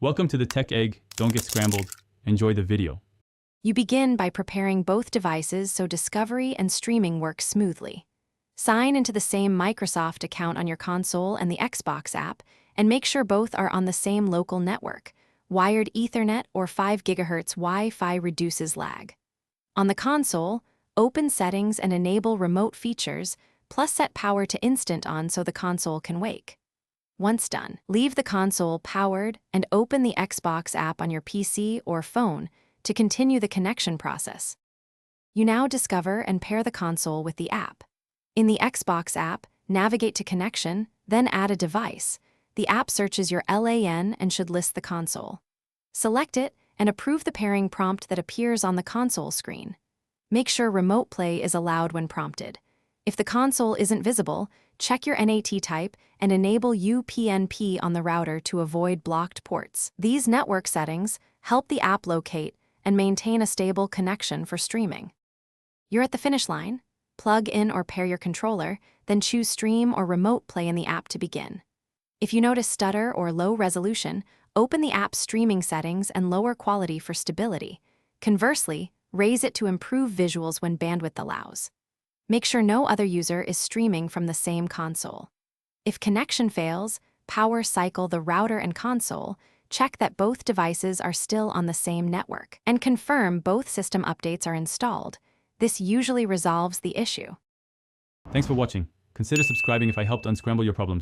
Welcome to the Tech Egg. Don't get scrambled. Enjoy the video. You begin by preparing both devices so discovery and streaming work smoothly. Sign into the same Microsoft account on your console and the Xbox app, and make sure both are on the same local network. Wired Ethernet or 5 GHz Wi-Fi reduces lag. On the console, open Settings and enable remote features, plus set power to instant on so the console can wake. Once done, leave the console powered and open the Xbox app on your PC or phone to continue the connection process. You now discover and pair the console with the app. In the Xbox app, navigate to Connection, then add a device. The app searches your LAN and should list the console. Select it and approve the pairing prompt that appears on the console screen. Make sure Remote Play is allowed when prompted. If the console isn't visible, check your NAT type and enable UPnP on the router to avoid blocked ports. These network settings help the app locate and maintain a stable connection for streaming. You're at the finish line. Plug in or pair your controller, then choose Stream or Remote Play in the app to begin. If you notice stutter or low resolution, open the app's streaming settings and lower quality for stability. Conversely, raise it to improve visuals when bandwidth allows. Make sure no other user is streaming from the same console. If connection fails, power cycle the router and console, check that both devices are still on the same network, and confirm both system updates are installed. This usually resolves the issue. Thanks for watching. Consider subscribing if I helped unscramble your problems.